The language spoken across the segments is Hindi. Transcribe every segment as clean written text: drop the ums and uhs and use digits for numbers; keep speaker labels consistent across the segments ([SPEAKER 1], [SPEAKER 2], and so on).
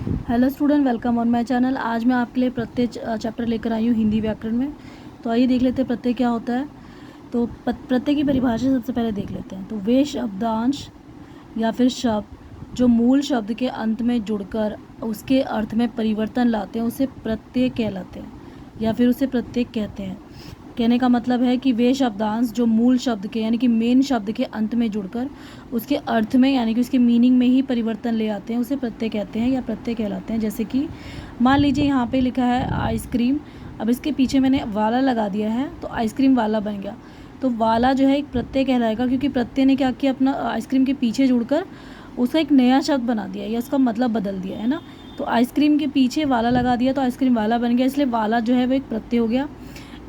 [SPEAKER 1] Hello student, welcome on my channel. आज मैं आपके लिए प्रत्यय चैप्टर लेकर आई हूँ हिंदी व्याकरण में। तो आइए देख लेते हैं प्रत्यय क्या होता है। तो प्रत्यय की परिभाषा सबसे पहले देख लेते हैं। तो वे शब्दांश या फिर शब्द जो मूल शब्द के अंत में जुड़कर उसके अर्थ में परिवर्तन लाते हैं उसे प्रत्यय कहलाते हैं या फिर उसे प्रत्यय कहते हैं। कहने का मतलब है कि वे शब्दांश जो मूल शब्द के यानी कि मेन शब्द के अंत में जुड़कर उसके अर्थ में यानी कि उसके मीनिंग में ही परिवर्तन ले आते हैं उसे प्रत्यय कहते हैं या प्रत्यय कहलाते हैं। जैसे कि मान लीजिए यहाँ पे लिखा है आइसक्रीम, अब इसके पीछे मैंने वाला लगा दिया है तो आइसक्रीम वाला बन गया। तो वाला जो है एक प्रत्यय कहलाएगा क्योंकि प्रत्यय ने क्या किया, अपना आइसक्रीम के पीछे जुड़कर उसका एक नया शब्द बना दिया या उसका मतलब बदल दिया है ना। तो आइसक्रीम के पीछे वाला लगा दिया तो आइसक्रीम वाला बन गया, इसलिए वाला जो है वो एक प्रत्यय हो गया।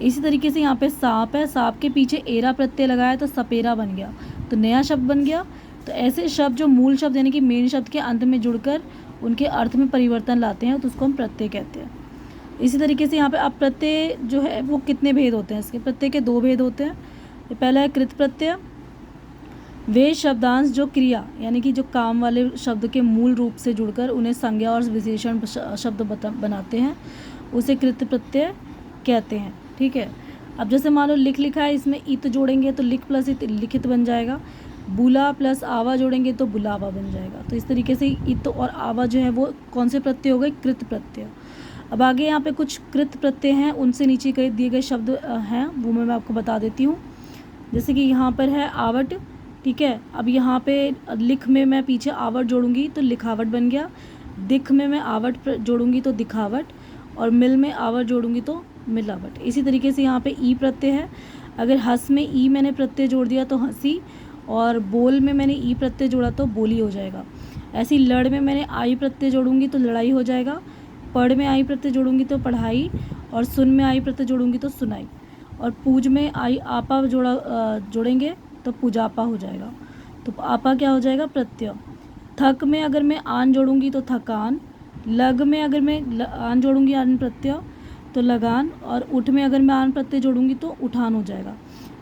[SPEAKER 1] इसी तरीके से यहाँ पे सांप है, सांप के पीछे एरा प्रत्यय लगाया तो सपेरा बन गया, तो नया शब्द बन गया। तो ऐसे शब्द जो मूल शब्द यानी कि मेन शब्द के अंत में जुड़कर उनके अर्थ में परिवर्तन लाते हैं तो उसको हम प्रत्यय कहते हैं। इसी तरीके से यहाँ पे अब प्रत्यय जो है वो कितने भेद होते हैं, इसके प्रत्यय के दो भेद होते हैं। पहला है कृत प्रत्यय। वे शब्दांश जो क्रिया यानी कि जो काम वाले शब्द के मूल रूप से जुड़कर उन्हें संज्ञा और विशेषण शब्द बनाते हैं उसे कृत प्रत्यय कहते हैं। ठीक है। अब जैसे मान लो लिख लिखा है, इसमें इत जोड़ेंगे तो लिख प्लस इत लिखित बन जाएगा। बुला प्लस आवा जोड़ेंगे तो बुलावा बन जाएगा। तो इस तरीके से इत और आवा जो है वो कौन से प्रत्यय हो गए, कृत प्रत्यय। अब आगे यहाँ पे कुछ कृत प्रत्यय हैं, उनसे नीचे कई दिए गए शब्द हैं वो मैं आपको बता देती हूँ। जैसे कि यहाँ पर है आवट। ठीक है। अब यहाँ पे लिख में मैं पीछे आवट जोड़ूंगी तो लिखावट बन गया। दिख में मैं आवट जोड़ूंगी तो दिखावट, और मिल में आवट जोड़ूंगी तो मिलावट। इसी तरीके से यहाँ पे ई प्रत्यय है। अगर हंस में ई मैंने प्रत्यय जोड़ दिया तो हंसी, और बोल में मैंने ई प्रत्यय जोड़ा तो बोली हो जाएगा। ऐसी लड़ में मैंने आई प्रत्यय जोड़ूंगी तो लड़ाई हो जाएगा। पढ़ में आई प्रत्यय जोड़ूंगी तो पढ़ाई, और सुन में आई प्रत्यय जोड़ूंगी तो सुनाई, और पूज में आई आपा जोड़ेंगे तो पूजापा हो जाएगा। तो आपा क्या हो जाएगा, प्रत्यय। थक में अगर मैं आन जोड़ूंगी तो थकान, लग में अगर मैं आन जोड़ूंगी आन प्रत्यय तो लगान, और उठ में अगर मैं आन प्रत्यय जोड़ूंगी तो उठान हो जाएगा।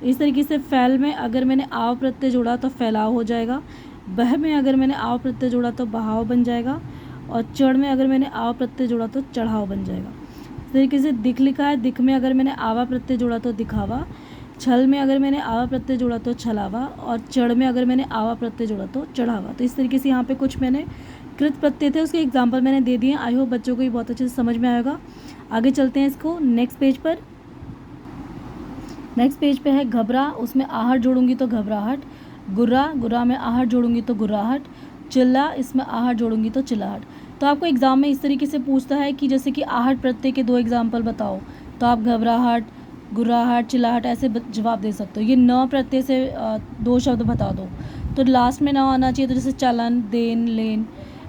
[SPEAKER 1] इस तरीके से फैल में अगर मैंने आव प्रत्यय जोड़ा तो फैलाव हो जाएगा। बह में अगर मैंने आव प्रत्यय जोड़ा तो बहाव बन जाएगा, और चढ़ में अगर मैंने आव प्रत्यय जोड़ा तो चढ़ाव बन जाएगा। इस तरीके से दिख लिखा है, दिख में अगर मैंने आवा प्रत्यय जोड़ा तो दिखावा, छल में अगर मैंने आवा प्रत्यय जोड़ा तो छलावा, और चढ़ में अगर मैंने आवा प्रत्यय जोड़ा तो चढ़ावा। तो इस तरीके से यहाँ पे कुछ मैंने कृत प्रत्यय थे, उसके एग्जाम्पल मैंने दे दिए। आई होप बच्चों को ये बहुत अच्छे से समझ में आएगा। आगे चलते हैं इसको नेक्स्ट पेज पर। नेक्स्ट पेज पे है घबरा, उसमें आहट जोड़ूंगी तो घबराहट। गुर्रा, गुर्रा में आहट जोड़ूंगी तो गुर्राहट। चिल्ला, इसमें आहट जोड़ूंगी तो चिल्लाहट। तो आपको एग्जाम में इस तरीके से पूछता है कि जैसे कि आहट प्रत्यय के दो एग्जाम्पल बताओ, तो आप घबराहट, गुर्राहट, चिल्लाहट ऐसे जवाब दे सकते हो। ये न प्रत्यय से दो शब्द बता दो तो लास्ट में न आना चाहिए। तो जैसे चलन, देन, लेन।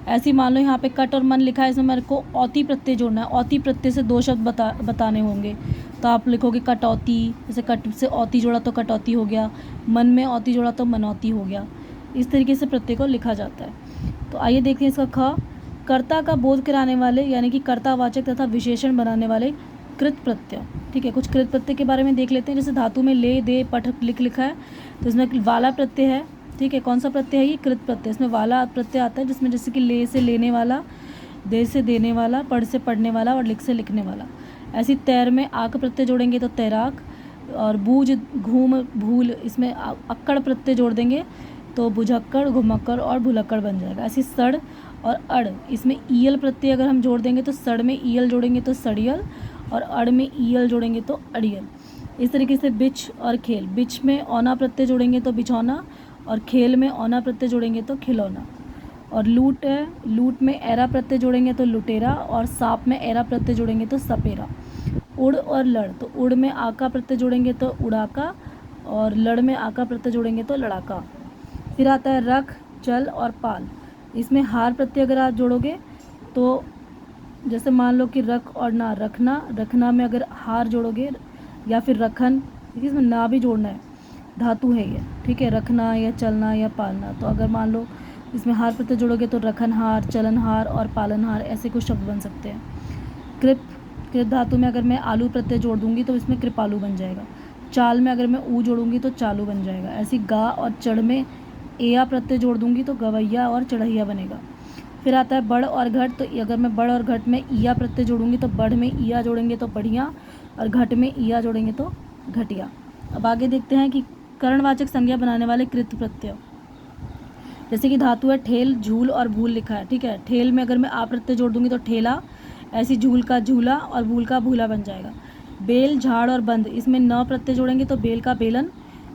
[SPEAKER 1] ऐसे मान लो यहाँ पे कट और मन लिखा है, इसमें मेरे को औती प्रत्यय जोड़ना है। औती प्रत्यय से दो शब्द बताने होंगे तो आप लिखोगे कटौती। जैसे कट से औती जोड़ा तो कटौती हो गया, मन में औती जोड़ा तो मनौती हो गया। इस तरीके से प्रत्यय को लिखा जाता है। तो आइए देखते हैं इसका ख। कर्ता का बोध कराने वाले यानी कि कर्तावाचक तथा विशेषण बनाने वाले कृत प्रत्यय। ठीक है। कुछ कृत प्रत्यय के बारे में देख लेते हैं। जैसे धातु में ले, दे, पठ लिखा है तो इसमें वाला प्रत्यय है। ठीक है। कौन सा प्रत्यय है ये, कृत प्रत्यय। इसमें वाला प्रत्यय आता है जिसमें जैसे कि ले से लेने वाला, दे से देने वाला, पढ़ से पढ़ने वाला, और लिख से लिखने वाला। ऐसी तैर में आक प्रत्यय जोड़ेंगे तो तैराक, और बूझ, घूम, भूल, इसमें अक्कड़ प्रत्यय जोड़ देंगे तो बुझक्कड़, घुमक्कड़ और भुलक्कड़ बन जाएगा। ऐसी सड़ और अड़, इसमें ईयल प्रत्यय अगर हम जोड़ देंगे तो सड़ में ईयल जोड़ेंगे तो सड़ियल, और अड़ में ईयल जोड़ेंगे तो अड़ियल। इस तरीके से बिछ और खेल, बिछ में औना प्रत्यय जोड़ेंगे तो बिछौना, और खेल में औना प्रत्यय जोड़ेंगे तो खिलौना। और लूट है, लूट में एरा प्रत्यय जोड़ेंगे तो लुटेरा, और सांप में एरा प्रत्यय जोड़ेंगे तो सपेरा। उड़ और लड़, तो उड़ में आका प्रत्यय जोड़ेंगे तो उड़ाका, और लड़ में आका प्रत्यय जोड़ेंगे तो लड़ाका। फिर आता है रख, चल और पाल। इसमें हार प्रत्यय अगर आप जोड़ोगे तो जैसे मान लो कि रख और ना, रखना, रखना में अगर हार जोड़ोगे, या फिर रखन, देखिए इसमें ना भी जोड़ना है, धातु है ये। ठीक है। रखना या चलना या पालना, तो अगर मान लो इसमें हार प्रत्यय जोड़ोगे तो रखनहार, चलनहार और पालनहार ऐसे कुछ शब्द बन सकते हैं। कृप, कृप धातु में अगर मैं आलू प्रत्यय जोड़ दूंगी तो इसमें कृपालु बन जाएगा। चाल में अगर मैं ऊ जोड़ूंगी तो चालू बन जाएगा। ऐसी गा और चढ़ में एया प्रत्यय जोड़ दूंगी तो गवैया और चढ़ैया बनेगा। फिर आता है बढ़ और घट, तो अगर मैं बढ़ और घट में ईया प्रत्यय जोड़ूंगी तो बढ़ में ईया जोड़ेंगे तो बढ़िया, और घट में ईया जोड़ेंगे तो घटिया। अब आगे देखते हैं कि कर्णवाचक संज्ञा बनाने वाले कृत प्रत्यय, जैसे कि धातु है ठेल, झूल और भूल लिखा है, ठीक है। ठेल में अगर मैं आ प्रत्यय जोड़ दूंगी तो ठेला, ऐसी झूल का झूला और भूल का भूला बन जाएगा। बेल, झाड़ और बंद, इसमें न प्रत्यय जोड़ेंगे तो बेल का बेलन,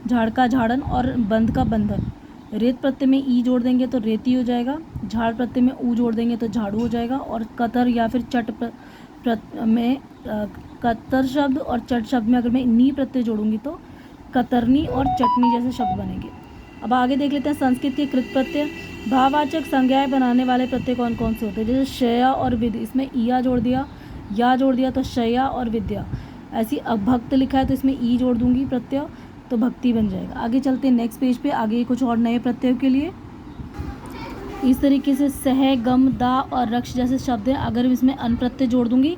[SPEAKER 1] झाड़ का झाड़न और बंद का बंधन। रेत प्रत्यय में ई जोड़ देंगे तो रेती हो जाएगा, झाड़ प्रत्यय में ऊ जोड़ देंगे तो झाड़ू हो जाएगा, और कतर या फिर चट में कतर शब्द और चट शब्द में अगर मैं नी प्रत्यय जोड़ूंगी तो कतरनी और चटनी जैसे शब्द बनेंगे। अब आगे देख लेते हैं संस्कृत के कृत प्रत्यय। भाववाचक संज्ञाएं बनाने वाले प्रत्यय कौन कौन से होते हैं, जैसे शया और विद, इसमें ईया जोड़ दिया, या जोड़ दिया तो शया और विद्या। ऐसी अब भक्त लिखा है तो इसमें ई जोड़ दूंगी प्रत्यय तो भक्ति बन जाएगा। आगे चलते हैं नेक्स्ट पेज पे, आगे कुछ और नए प्रत्ययों के लिए। इस तरीके से सह, गम, दा और रक्ष जैसे शब्द हैं, अगर इसमें अन प्रत्यय जोड़ दूंगी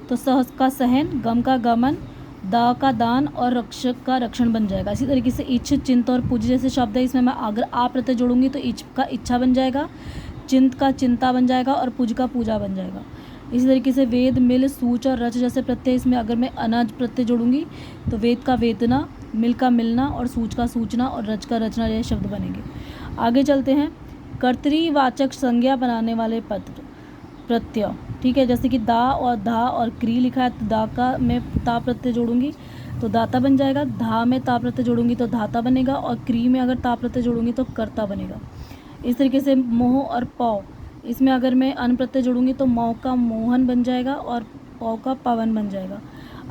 [SPEAKER 1] तो सह का सहन, गम का गमन, दा का दान और रक्ष का रक्षण बन जाएगा। इसी तरीके से इच्छ, चिंत और पूज जैसे शब्द है, इसमें मैं अगर आ प्रत्यय जोड़ूंगी तो इच्छ का इच्छा बन जाएगा, चिंत का चिंता बन जाएगा और पूज का पूजा बन जाएगा। इसी तरीके से वेद, मिल, सूच और रच जैसे प्रत्यय, इसमें अगर मैं अनाज प्रत्यय जोड़ूंगी तो वेद का वेदना, मिल का मिलना और सूच का सूचना और रच का रचना जैसे शब्द बनेंगे। आगे चलते हैं कर्तृवाचक संज्ञा बनाने वाले पत्र प्रत्यय, ठीक है। जैसे कि दा और धा और क्री लिखा है तो दा का मैं ता प्रत्यय जोड़ूंगी तो दाता बन जाएगा, धा में ता प्रत्यय जोड़ूंगी तो धाता बनेगा, और क्री में अगर ता प्रत्यय जोड़ूंगी तो कर्ता बनेगा। इस तरीके से मोह और पौ, इसमें अगर मैं अन प्रत्यय जोड़ूंगी तो मौ का मोहन बन जाएगा और पौ का पवन बन जाएगा।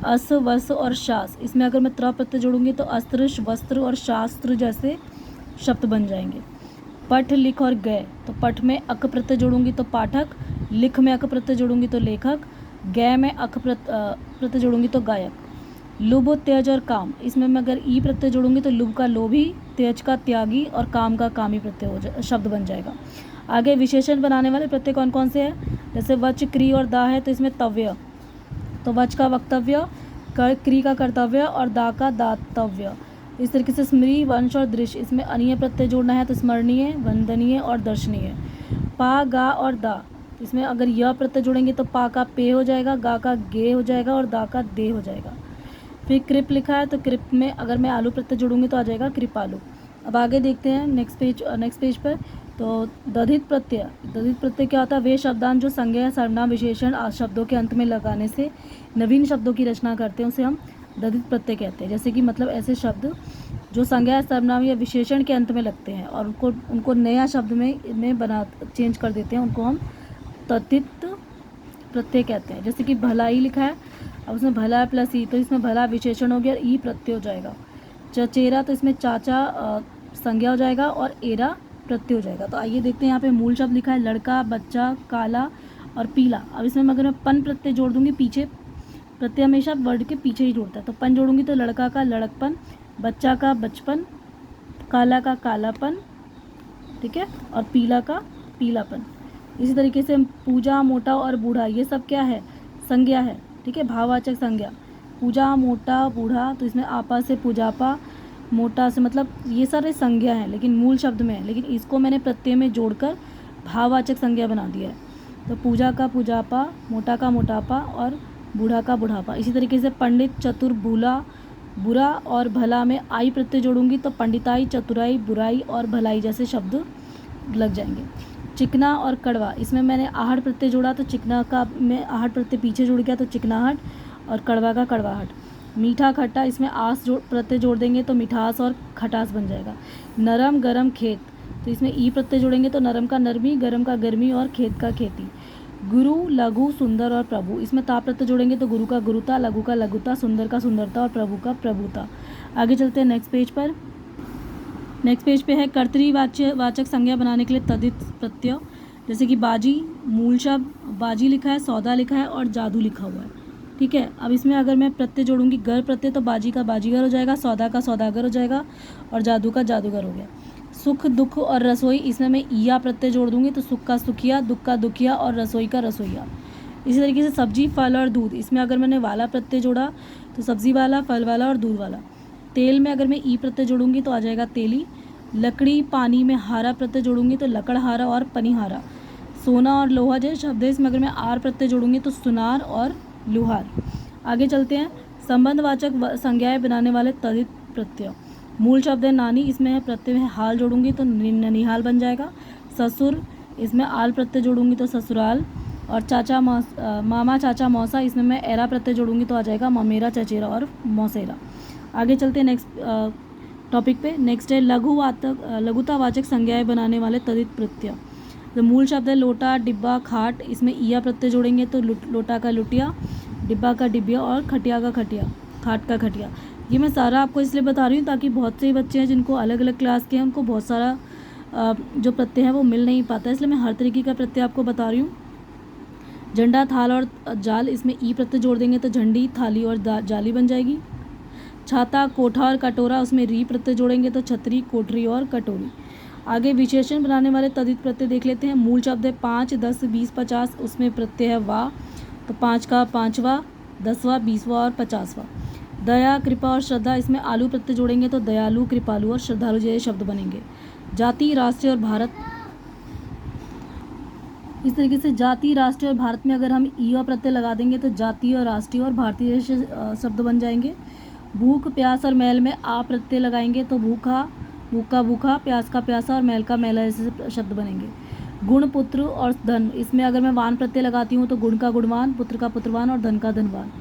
[SPEAKER 1] अस, वस और शास, इसमें अगर मैं त्र प्रत्यय जोड़ूंगी तो अस्त्र, वस्त्र और शास्त्र जैसे शब्द बन जाएंगे। पठ, लिख और गय, तो पठ में अक प्रत्यय जोड़ूंगी तो पाठक, लिख में अक प्रत्यय जोड़ूंगी तो लेखक, गय में अक प्रत्यय जोड़ूंगी तो गायक। लुभ, तेज और काम, इसमें मैं अगर ई प्रत्यय जोड़ूंगी तो लुभ का लोभी, तेज का त्यागी और काम का कामी प्रत्यय शब्द बन जाएगा। आगे विशेषण बनाने वाले प्रत्यय कौन कौन से हैं, जैसे वच, क्री और दा है तो इसमें तव्य, तो वच का वक्तव्य, क्री का कर्तव्य और दा का दातव्य। इस तरीके से स्मृति, वंश और दृश्य, इसमें अनीय प्रत्यय जोड़ना है तो स्मरणीय, वंदनीय और दर्शनीय। पा, गा और दा, इसमें अगर यह प्रत्यय जोड़ेंगे तो पा का पे हो जाएगा, गा का गे हो जाएगा और दा का दे हो जाएगा। फिर कृप लिखा है तो कृप में अगर मैं आलू प्रत्यय जोड़ूंगी तो आ जाएगा कृपालु। अब आगे देखते हैं नेक्स्ट पेज पर, तो दधित प्रत्यय क्या होता है, वे शब्दांश जो संज्ञा या सर्वनाम विशेषण शब्दों के अंत में लगाने से नवीन शब्दों की रचना करते हैं उसे हम दधित प्रत्यय कहते हैं। जैसे कि मतलब ऐसे शब्द जो संज्ञा, सर्वनाम या विशेषण के अंत में लगते हैं और उनको नया शब्द में बना चेंज कर देते हैं, उनको हम तद्धित प्रत्यय कहते हैं। जैसे कि भलाई लिखा है, अब उसमें भला प्लस ई, तो इसमें भला विशेषण हो गया, ई प्रत्यय हो जाएगा। चचेरा, तो इसमें चाचा संज्ञा हो जाएगा और एरा प्रत्यय हो जाएगा। तो आइए देखते हैं, यहाँ पे मूल शब्द लिखा है लड़का, बच्चा, काला और पीला। अब इसमें अगर मैं पन प्रत्यय जोड़ दूंगी, पीछे प्रत्यय हमेशा वर्ड के पीछे ही जोड़ता है, तो पन जोड़ूंगी तो लड़का का लड़कपन, बच्चा का बचपन, काला का कालापन, ठीक है, और पीला का पीलापन। इसी तरीके से पूजा, मोटा और बूढ़ा, ये सब क्या है, संज्ञा है, ठीक है, भाववाचक संज्ञा। पूजा, मोटा, बूढ़ा, तो इसमें आपा से पूजापा, मोटा से, मतलब ये सारे संज्ञा हैं लेकिन मूल शब्द में है, लेकिन इसको मैंने प्रत्यय में जोड़कर भाववाचक संज्ञा बना दिया है। तो पूजा का पूजापा, मोटा का मोटापा और बूढ़ा का बुढ़ापा। इसी तरीके से पंडित, चतुर, भूला, बुरा और भला में आई प्रत्यय जोड़ूंगी तो पंडिताई, चतुराई, बुराई और भलाई जैसे शब्द लग जाएंगे। चिकना और कड़वा, इसमें मैंने आहट प्रत्यय जोड़ा तो चिकना का मैं आहट प्रत्यय पीछे जुड़ गया तो चिकनाहट, और कड़वा का कड़वाहट। मीठा, खट्टा, इसमें आस प्रत्यय जोड़ देंगे तो मिठास और खटास बन जाएगा। नरम, गरम, खेत, तो इसमें ई प्रत्यय जोड़ेंगे तो नरम का नरमी, गरम का गर्मी और खेत का खेती। गुरु, लघु, सुंदर और प्रभु, इसमें ता प्रत्यय जोड़ेंगे तो गुरु का गुरुता, लघु का लघुता, सुंदर का सुंदरता और प्रभु का प्रभुता। आगे चलते हैं नेक्स्ट पेज पर। नेक्स्ट पेज पे है कर्तृवाचक संज्ञा बनाने के लिए तद्धित प्रत्यय। जैसे कि बाजी, मूल शब्द, बाजी लिखा है, सौदा लिखा है और जादू लिखा हुआ है, ठीक है। अब इसमें अगर मैं प्रत्यय जोड़ूंगी गर प्रत्यय तो बाजी का बाजीगर हो जाएगा, सौदा का सौदागर हो जाएगा और जादू का जादूगर हो गया। सुख, दुख और रसोई, इसमें मैं ईया प्रत्यय जोड़ दूंगी तो सुख का सुखिया, दुख का दुखिया और रसोई का रसोईया। इसी तरीके से सब्जी, फल और दूध, इसमें अगर मैंने वाला प्रत्यय जोड़ा तो सब्जी वाला, फल वाला और दूध वाला। तेल में अगर मैं ई प्रत्यय जोड़ूंगी तो आ जाएगा तेली। लकड़ी, पानी में हारा प्रत्यय जोड़ूंगी तो लकड़हारा और पनिहारा। सोना और लोहा जैसे शब्द है, इसमें अगर मैं आर प्रत्यय जोड़ूंगी तो सुनार और लुहार। आगे चलते हैं। संबंधवाचक संज्ञाएं बनाने वाले तदित प्रत्यय। मूल शब्द है नानी, इसमें है प्रत्यय में हाल जोड़ूंगी तो ननिहाल बन जाएगा। ससुर, इसमें आल प्रत्यय जोड़ूंगी तो ससुराल। और चाचा मामा चाचा मौसा, इसमें मैं एरा प्रत्यय जोड़ूंगी तो आ जाएगा ममेरा चचेरा और मौसेरा। आगे चलते हैं नेक्स्ट टॉपिक पे। नेक्स्ट है लघुतावाचक संज्ञाएं बनाने वाले तदित प्रत्यय। तो मूल शब्द है लोटा डिब्बा खाट, इसमें ईया प्रत्यय जोड़ेंगे तो लोटा का लुटिया, डिब्बा का डिबिया और खटिया का खटिया, खाट का खटिया। ये मैं सारा आपको इसलिए बता रही हूँ ताकि बहुत से बच्चे हैं जिनको अलग अलग क्लास के हैं, उनको बहुत सारा जो प्रत्यय है वो मिल नहीं पाता, इसलिए मैं हर तरीके का प्रत्यय आपको बता रही हूँ। झंडा थाल और जाल, इसमें ई प्रत्यय जोड़ देंगे तो झंडी थाली और जाली बन जाएगी। छाता कोठा और कटोरा, उसमें री प्रत्यय जोड़ेंगे तो छतरी कोठरी और कटोरी। आगे विशेषण बनाने वाले तदित प्रत्यय देख लेते हैं। मूल शब्द है 5 10 20 50, उसमें प्रत्यय है वा, तो 5 का 5वां, 10वां, 20वां और 50वां। दया कृपा और श्रद्धा, इसमें आलू प्रत्यय जोड़ेंगे तो दयालु कृपालु और श्रद्धालु जैसे शब्द बनेंगे। जाति राष्ट्रीय और भारत, इस तरीके से जाति राष्ट्रीय और भारत में अगर हम ई और प्रत्यय लगा देंगे तो जातीय और राष्ट्रीय और भारतीय जैसे शब्द बन जाएंगे। भूख प्यास और मैल में आ प्रत्यय लगाएंगे तो भूखा भूखा भूखा, प्यास का प्यासा और मैल का मैला जैसे शब्द बनेंगे। गुण पुत्र और धन, इसमें अगर मैं वान प्रत्यय लगाती हूँ तो गुण का गुणवान, पुत्र का पुत्रवान और धन का धनवान।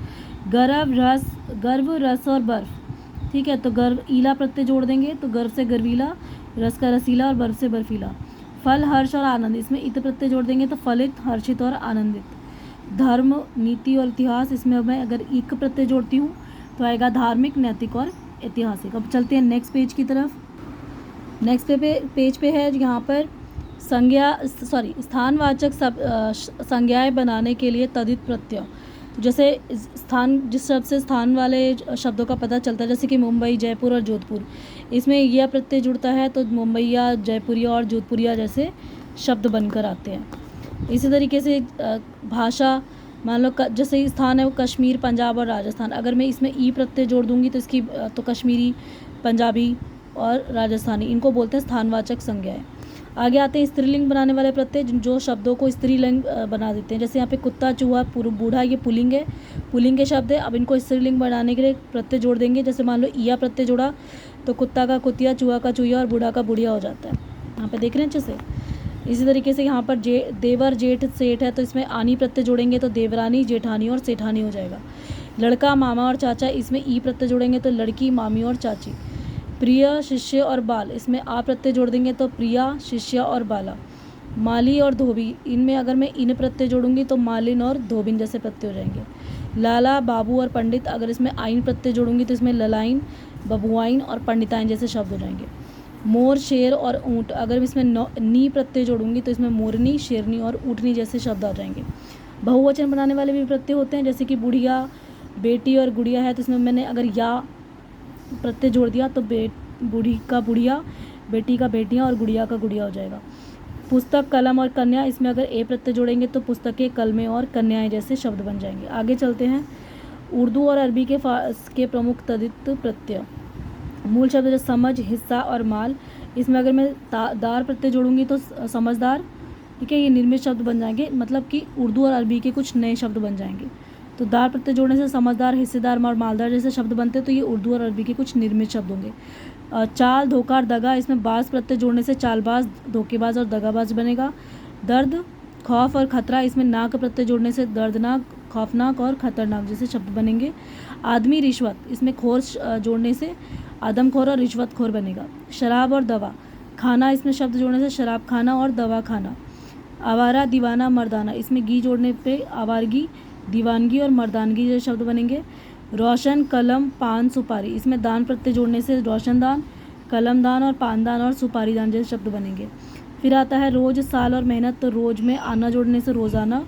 [SPEAKER 1] गर्व रस और बर्फ, ठीक है, तो गर्व ईला प्रत्यय जोड़ देंगे तो गर्व से गर्वीला, रस का रसीला और बर्फ से बर्फीला। फल हर्ष और आनंद, इसमें इत प्रत्यय जोड़ देंगे तो फलित हर्षित और आनंदित। धर्म नीति और इतिहास, इसमें मैं अगर इक प्रत्यय जोड़ती हूँ तो आएगा धार्मिक नैतिक और ऐतिहासिक। अब चलते हैं नेक्स्ट पेज की तरफ। नेक्स्ट पेज पे है यहाँ पर स्थानवाचक संज्ञाएं बनाने के लिए तदित प्रत्यय। तो जैसे स्थान, जिस शब्द से स्थान वाले शब्दों का पता चलता है, जैसे कि मुंबई जयपुर और जोधपुर, इसमें यह प्रत्यय जुड़ता है तो मुंबईया जयपुरिया और जोधपुरिया जैसे शब्द बनकर आते हैं। इसी तरीके से भाषा, मान लो जैसे स्थान है वो कश्मीर पंजाब और राजस्थान, अगर मैं इसमें ई प्रत्यय जोड़ दूंगी तो इसकी तो कश्मीरी पंजाबी और राजस्थानी, इनको बोलते हैं स्थानवाचक संज्ञाएं। आगे आते हैं स्त्रीलिंग बनाने वाले प्रत्यय जो शब्दों को स्त्रीलिंग बना देते हैं। जैसे यहाँ पे कुत्ता चूहा बूढ़ा, ये पुल्लिंग है, पुल्लिंग के शब्द है। अब इनको स्त्रीलिंग बनाने के लिए प्रत्यय जोड़ देंगे। जैसे मान लो ईया प्रत्यय जोड़ा तो कुत्ता का कुतिया, चूहा का चूहिया और बूढ़ा का बुढ़िया हो जाता है। यहाँ पे देख रहे हैं अच्छे से। इसी तरीके से यहाँ पर देवर जेठ सेठ है तो इसमें आनी प्रत्यय जोड़ेंगे तो देवरानी जेठानी और सेठानी हो जाएगा। लड़का मामा और चाचा, इसमें ई प्रत्यय जोड़ेंगे तो लड़की मामी और चाची। प्रिय शिष्य और बाल, इसमें आ प्रत्यय जोड़ देंगे तो प्रिया शिष्य और बाला। माली और धोबी, इनमें अगर मैं इन प्रत्यय जोड़ूंगी तो मालिन और धोबिन जैसे प्रत्यय हो जाएंगे। लाला बाबू और पंडित, अगर इसमें आइन प्रत्यय जोड़ूंगी तो इसमें ललाइन बबुआइन और पंडिताइन जैसे शब्द हो जाएंगे। मोर शेर और ऊँट, अगर इसमें नी प्रत्यय जोड़ूंगी तो इसमें मोरनी शेरनी और ऊँटनी जैसे शब्द आ जाएंगे। बहुवचन बनाने वाले भी प्रत्यय होते हैं, जैसे कि बुढ़िया बेटी और गुड़िया है तो इसमें मैंने अगर या प्रत्यय जोड़ दिया तो बूढ़ी का बुढ़िया, बेटी का बेटियाँ और गुड़िया का गुड़िया हो जाएगा। पुस्तक कलम और कन्या, इसमें अगर ए प्रत्यय जोड़ेंगे तो पुस्तकें कलमें और कन्याएं जैसे शब्द बन जाएंगे। आगे चलते हैं। उर्दू और अरबी के प्रमुख तदित प्रत्यय। मूल शब्द जैसे समझ हिस्सा और माल, इसमें अगर मैं दार प्रत्यय जोड़ूंगी तो समझदार, ठीक है, ये निर्मित शब्द बन जाएंगे, मतलब कि उर्दू और अरबी के कुछ नए शब्द बन जाएंगे। तो दार प्रत्यय जोड़ने से समझदार हिस्सेदार और मालदार जैसे शब्द बनते हैं, तो ये उर्दू और अरबी के कुछ निर्मित शब्द होंगे। चाल धोखा और दगा, इसमें बाज प्रत्यय जोड़ने से चालबाज धोखेबाज और दगाबाज बनेगा। दर्द खौफ और खतरा, इसमें नाक प्रत्यय जोड़ने से दर्दनाक खौफनाक और खतरनाक जैसे शब्द बनेंगे। आदमी रिश्वत, इसमें खोर जोड़ने से आदमखोर और रिश्वतखोर बनेगा। शराब और दवा, खाना, इसमें शब्द जोड़ने से शराब खाना और दवा खाना। आवारा दीवाना मर्दाना, इसमें गी जोड़ने पे आवारगी दीवानगी और मर्दानगी जैसे शब्द बनेंगे। रोशन कलम पान सुपारी, इसमें दान प्रत्यय जोड़ने से रोशनदान कलमदान और पानदान और सुपारीदान जैसे शब्द बनेंगे। फिर आता है रोज साल और मेहनत, तो रोज में आना जोड़ने से रोजाना,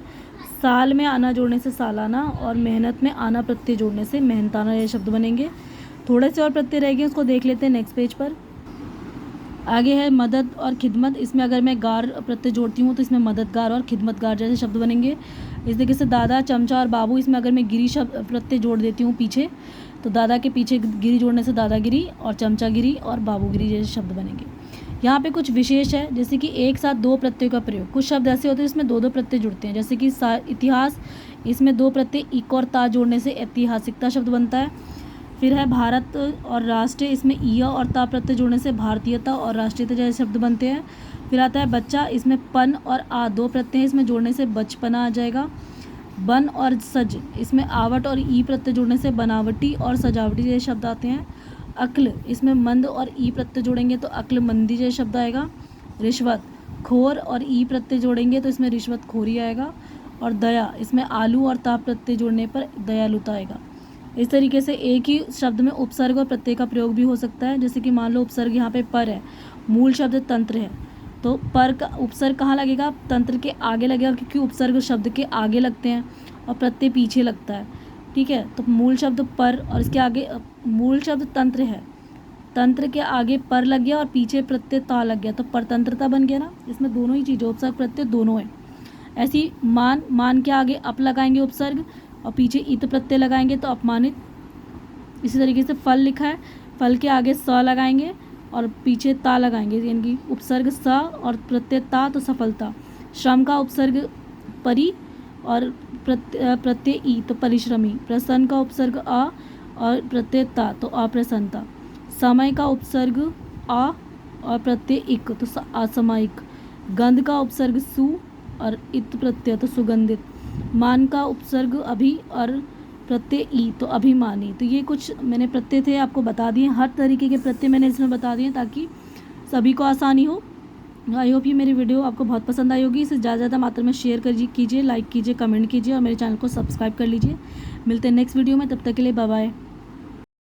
[SPEAKER 1] साल में आना जोड़ने से सालाना और मेहनत में आना प्रत्यय जोड़ने से मेहनताना जैसे शब्द बनेंगे। थोड़े से और प्रत्यय रह गए, उसको देख लेते हैं नेक्स्ट पेज पर। आगे है मदद और खिदमत, इसमें अगर मैं गार प्रत्यय जोड़ती हूँ तो इसमें मददगार और खिदमतगार जैसे शब्द बनेंगे। इस तरीके से दादा चमचा और बाबू, इसमें अगर मैं गिरी शब्द प्रत्यय जोड़ देती हूँ पीछे, तो दादा के पीछे गिरी जोड़ने से दादागिरी और चमचागिरी और बाबूगिरी जैसे शब्द बनेंगे। यहाँ पे कुछ विशेष है, जैसे कि एक साथ दो प्रत्ययों का प्रयोग। कुछ शब्द ऐसे होते हैं जिसमें दो दो प्रत्यय जुड़ते हैं, जैसे कि इतिहास, इसमें दो प्रत्यय इक और ता जोड़ने से ऐतिहासिकता शब्द बनता है। फिर है भारत और राष्ट्र, इसमें ईय और ता प्रत्यय जोड़ने से भारतीयता और राष्ट्रीयता जैसे शब्द बनते हैं। फिर आता है बच्चा, इसमें पन और आ दो प्रत्यय इसमें जोड़ने से बचपना आ जाएगा। बन और सज, इसमें आवट और ई प्रत्यय जोड़ने से बनावटी और सजावटी जैसे शब्द आते हैं। अक्ल, इसमें मंद और ई प्रत्यय जोड़ेंगे तो अक्लमंदी जैसे शब्द आएगा। रिश्वत, खोर और ई प्रत्यय जोड़ेंगे तो इसमें रिश्वत खोरी आएगा। और दया, इसमें आलू और ता प्रत्यय जोड़ने पर दयालुता आएगा। इस तरीके से एक ही शब्द में उपसर्ग और प्रत्यय का प्रयोग भी हो सकता है। जैसे कि मान लो उपसर्ग यहाँ पे पर है, मूल शब्द तंत्र है, तो पर का उपसर्ग कहाँ लगेगा? तंत्र के आगे लगेगा, क्योंकि उपसर्ग शब्द के आगे लगते हैं और प्रत्यय पीछे लगता है। ठीक है, तो मूल शब्द पर और इसके आगे मूल शब्द तंत्र है, तंत्र के आगे पर लग गया और पीछे प्रत्यय ता लग गया, तो परतंत्रता बन गया ना। इसमें दोनों ही चीज़ें, उपसर्ग प्रत्यय दोनों है। ऐसी मान, मान के आगे अप लगाएंगे उपसर्ग और पीछे इत प्रत्यय लगाएंगे तो अपमानित। इसी तरीके से फल लिखा है, फल के आगे स लगाएंगे और पीछे ता लगाएंगे, यानी कि उपसर्ग स और प्रत्यय ता तो सफलता। श्रम का उपसर्ग परि और प्रत्यय ई तो परिश्रमी। प्रसन्न का उपसर्ग अ और प्रत्यय ता तो अप्रसन्नता। समय का उपसर्ग आ और प्रत्यय इक तो असामयिक। गंध का उपसर्ग सु और इत प्रत्यय तो सुगंधित। मान का उपसर्ग अभि और प्रत्यय ई तो अभिमानी। तो ये कुछ मैंने प्रत्यय थे आपको बता दिए, हर तरीके के प्रत्यय मैंने इसमें बता दिए ताकि सभी को आसानी हो। आई होप ये मेरी वीडियो आपको बहुत पसंद आई होगी। इसे ज़्यादा मात्रा में शेयर कीजिए, लाइक कीजिए, कमेंट कीजिए और मेरे चैनल को सब्सक्राइब कर लीजिए। मिलते हैं नेक्स्ट वीडियो में, तब तक के लिए बाय बाय।